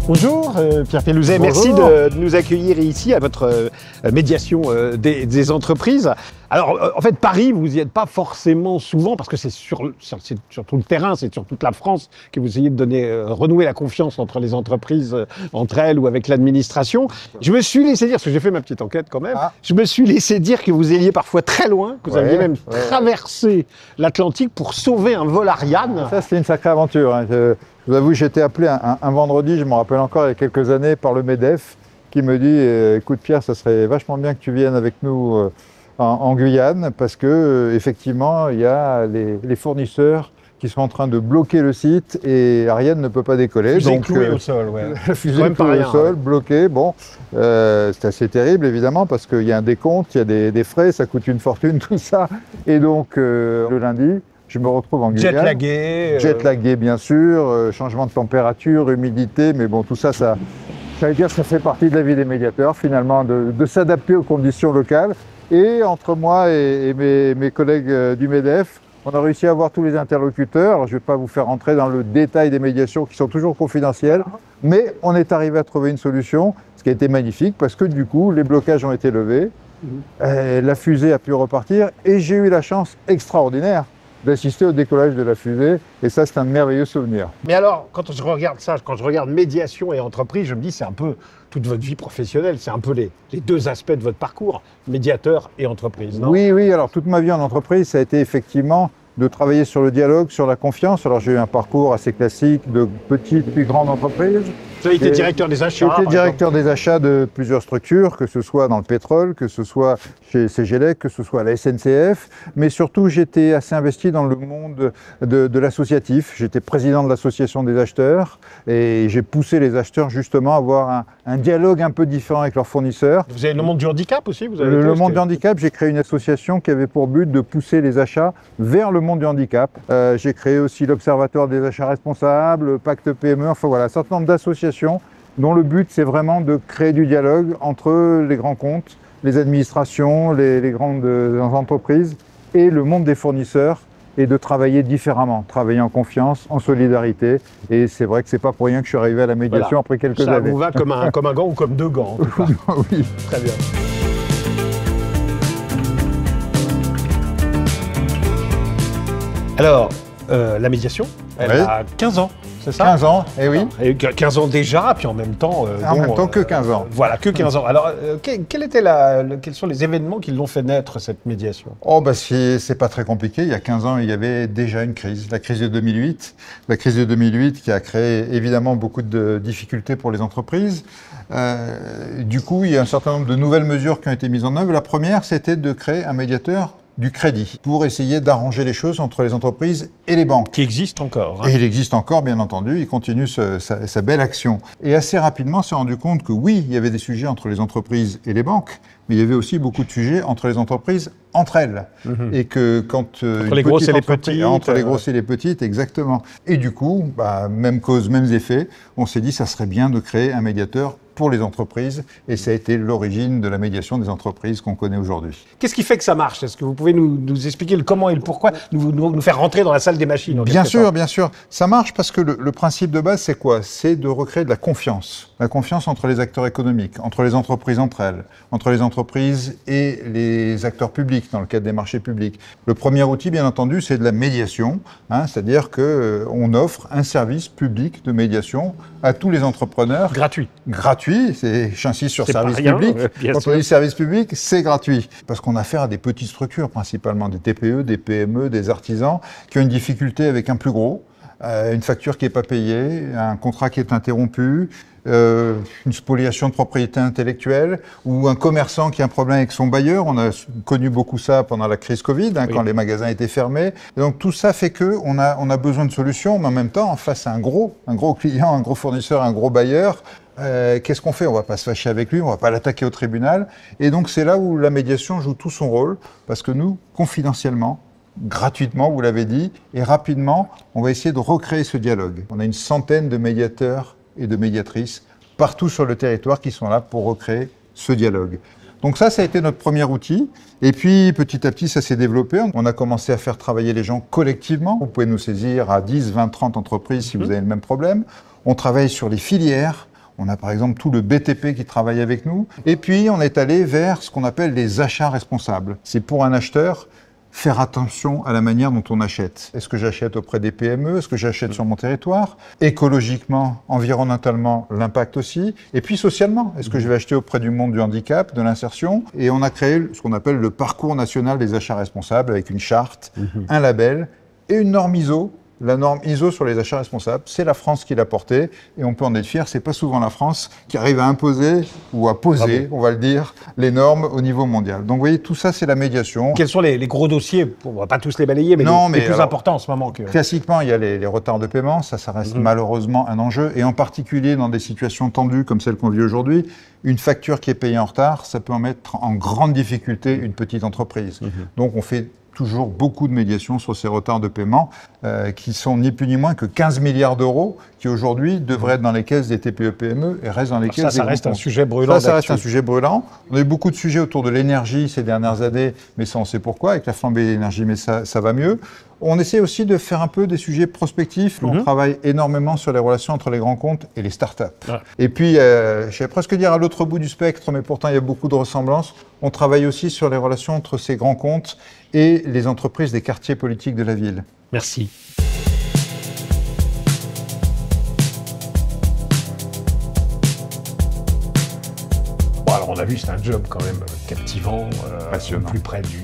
Bonjour Pierre Pélouzet, merci de nous accueillir ici à votre médiation des entreprises. Alors en fait Paris, vous n'y êtes pas forcément souvent parce que c'est sur tout le terrain, c'est sur toute la France que vous essayez de donner, renouer la confiance entre les entreprises, entre elles ou avec l'administration. Je me suis laissé dire, parce que j'ai fait ma petite enquête quand même, je me suis laissé dire que vous alliez parfois très loin, que vous aviez même traversé l'Atlantique pour sauver un vol Ariane. Ça c'est une sacrée aventure, hein. Je vous avoue, j'ai été appelé un vendredi, je me rappelle encore il y a quelques années, par le MEDEF, qui me dit écoute Pierre, ça serait vachement bien que tu viennes avec nous en Guyane, parce que effectivement, il y a les fournisseurs qui sont en train de bloquer le site et Ariane ne peut pas décoller. Fusée clouée au sol, La fusée clouée au sol, bloquée, bon, c'est assez terrible évidemment, parce qu'il y a un décompte, il y a des frais, ça coûte une fortune, tout ça. Et donc, le lundi, je me retrouve en Guyane. Jet-lagué, bien sûr, changement de température, humidité, mais bon, tout ça, j'allais dire, ça fait partie de la vie des médiateurs, finalement, de s'adapter aux conditions locales. Et entre moi et mes collègues du MEDEF, on a réussi à avoir tous les interlocuteurs. Alors, je ne vais pas vous faire entrer dans le détail des médiations qui sont toujours confidentielles, mais on est arrivé à trouver une solution, ce qui a été magnifique, parce que du coup, les blocages ont été levés, la fusée a pu repartir, et j'ai eu la chance extraordinaire d'assister au décollage de la fusée, et ça c'est un merveilleux souvenir. Mais alors, quand je regarde ça, quand je regarde médiation et entreprise, je me dis c'est un peu toute votre vie professionnelle, c'est un peu les deux aspects de votre parcours, médiateur et entreprise, non? Oui, alors toute ma vie en entreprise, ça a été effectivement de travailler sur le dialogue, sur la confiance. Alors j'ai eu un parcours assez classique de petite puis grande entreprise. Vous avez été directeur des achats? J'ai été directeur des achats de plusieurs structures, que ce soit dans le pétrole, que ce soit chez CGLEC, que ce soit à la SNCF, mais surtout j'étais assez investi dans le monde de l'associatif. J'étais président de l'association des acheteurs et j'ai poussé les acheteurs justement à avoir un dialogue un peu différent avec leurs fournisseurs. Vous avez le monde du handicap aussi? Le monde du handicap, j'ai créé une association qui avait pour but de pousser les achats vers le monde du handicap. J'ai créé aussi l'Observatoire des achats responsables, Pacte PME, enfin voilà, un certain nombre d'associations dont le but c'est vraiment de créer du dialogue entre les grands comptes, les administrations, les grandes entreprises et le monde des fournisseurs, et de travailler différemment, travailler en confiance, en solidarité. Et c'est vrai que c'est pas pour rien que je suis arrivé à la médiation après quelques années. Ça vous va comme un gant ou comme deux gants en tout cas. Oui. Très bien. Alors, la médiation, elle a 15 ans, c'est ça? 15 ans, eh oui. Et 15 ans déjà, puis en même temps... en même temps que 15 ans. Voilà, que 15 ans. Alors, quels sont les événements qui l'ont fait naître, cette médiation? Oh, bah c'est pas très compliqué. Il y a 15 ans, il y avait déjà une crise, la crise de 2008. La crise de 2008 qui a créé évidemment beaucoup de difficultés pour les entreprises. Du coup, il y a un certain nombre de nouvelles mesures qui ont été mises en œuvre. La première, c'était de créer un médiateur du crédit pour essayer d'arranger les choses entre les entreprises et les banques. Qui existe encore. Et il existe encore, bien entendu, il continue sa belle action. Et assez rapidement, on s'est rendu compte que oui, il y avait des sujets entre les entreprises et les banques, mais il y avait aussi beaucoup de sujets entre les entreprises entre elles. Et que quand... entre les grosses et les petites. Entre les grosses et les petites, exactement. Et du coup, même cause, mêmes effets, on s'est dit ça serait bien de créer un médiateur pour les entreprises, et ça a été l'origine de la médiation des entreprises qu'on connaît aujourd'hui. Qu'est-ce qui fait que ça marche? Est-ce que vous pouvez nous expliquer le comment et le pourquoi, nous faire rentrer dans la salle des machines? Bien sûr, bien sûr. Ça marche parce que le principe de base, c'est quoi? C'est de recréer de la confiance. La confiance entre les acteurs économiques, entre les entreprises entre elles, entre les entreprises et les acteurs publics, dans le cadre des marchés publics. Le premier outil, bien entendu, c'est de la médiation, c'est-à-dire qu'on offre un service public de médiation à tous les entrepreneurs. Gratuit. Gratuit, j'insiste sur service public. Quand on dit service public, c'est gratuit. Parce qu'on a affaire à des petites structures, principalement des TPE, des PME, des artisans, qui ont une difficulté avec un plus gros, une facture qui n'est pas payée, un contrat qui est interrompu, une spoliation de propriété intellectuelle, ou un commerçant qui a un problème avec son bailleur. On a connu beaucoup ça pendant la crise Covid, quand les magasins étaient fermés. Et donc tout ça fait qu'on a besoin de solutions, mais en même temps, face à un gros client, un gros fournisseur, un gros bailleur, qu'est-ce qu'on fait? On ne va pas se fâcher avec lui, on ne va pas l'attaquer au tribunal. Et donc c'est là où la médiation joue tout son rôle, parce que nous, confidentiellement, gratuitement, vous l'avez dit, et rapidement, on va essayer de recréer ce dialogue. On a une centaine de médiateurs et de médiatrices partout sur le territoire qui sont là pour recréer ce dialogue. Donc ça a été notre premier outil. Et puis, petit à petit, ça s'est développé. On a commencé à faire travailler les gens collectivement. Vous pouvez nous saisir à 10, 20, 30 entreprises si vous avez le même problème. On travaille sur les filières. On a par exemple tout le BTP qui travaille avec nous. Et puis, on est allé vers ce qu'on appelle les achats responsables. C'est pour un acheteur faire attention à la manière dont on achète. Est-ce que j'achète auprès des PME? Est-ce que j'achète sur mon territoire? Écologiquement, environnementalement, l'impact aussi. Et puis socialement, est-ce que je vais acheter auprès du monde du handicap, de l'insertion? Et on a créé ce qu'on appelle le parcours national des achats responsables avec une charte, un label et une norme ISO. La norme ISO sur les achats responsables, c'est la France qui l'a portée et on peut en être fier. C'est pas souvent la France qui arrive à imposer ou à poser, on va le dire, les normes au niveau mondial. Donc vous voyez, tout ça, c'est la médiation. Quels sont les gros dossiers? On va pas tous les balayer, mais les plus importants en ce moment. Classiquement, il y a les retards de paiement. Ça reste malheureusement un enjeu. Et en particulier dans des situations tendues comme celle qu'on vit aujourd'hui, une facture qui est payée en retard, ça peut en mettre en grande difficulté une petite entreprise. Donc on fait toujours beaucoup de médiation sur ces retards de paiement qui sont ni plus ni moins que 15 milliards d'euros qui aujourd'hui devraient être dans les caisses des TPE-PME et restent dans les caisses des Ça reste un sujet brûlant. Ça reste un sujet brûlant. On a eu beaucoup de sujets autour de l'énergie ces dernières années, mais ça on sait pourquoi, avec la flambée de l'énergie, mais ça va mieux. On essaie aussi de faire un peu des sujets prospectifs. On travaille énormément sur les relations entre les grands comptes et les startups. Et puis, je vais presque dire à l'autre bout du spectre, mais pourtant il y a beaucoup de ressemblances, on travaille aussi sur les relations entre ces grands comptes et les entreprises des quartiers politiques de la ville. Merci. Alors on a vu, c'est un job quand même captivant,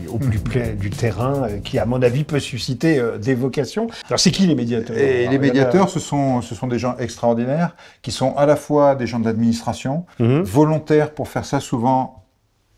au plus près du terrain, qui à mon avis peut susciter des vocations. Alors c'est qui les médiateurs? Les médiateurs, ce sont des gens extraordinaires, qui sont à la fois des gens de l'administration, volontaires pour faire ça souvent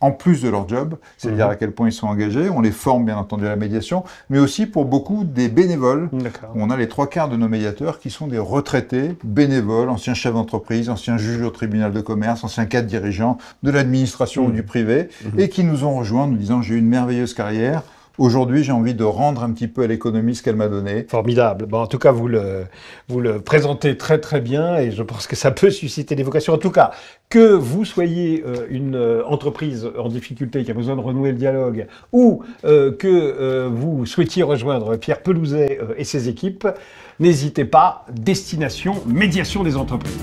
en plus de leur job, c'est-à-dire à quel point ils sont engagés. On les forme bien entendu à la médiation, mais aussi pour beaucoup des bénévoles. On a les 3/4 de nos médiateurs qui sont des retraités, bénévoles, anciens chefs d'entreprise, anciens juges au tribunal de commerce, anciens cadres dirigeants de l'administration ou du privé, et qui nous ont rejoints en nous disant « j'ai eu une merveilleuse carrière ». Aujourd'hui, j'ai envie de rendre un petit peu à l'économie ce qu'elle m'a donné. Formidable. Bon, en tout cas, vous le présentez très très bien et je pense que ça peut susciter des vocations. En tout cas, que vous soyez une entreprise en difficulté qui a besoin de renouer le dialogue ou que vous souhaitiez rejoindre Pierre Pelouzet et ses équipes, n'hésitez pas, destination médiation des entreprises.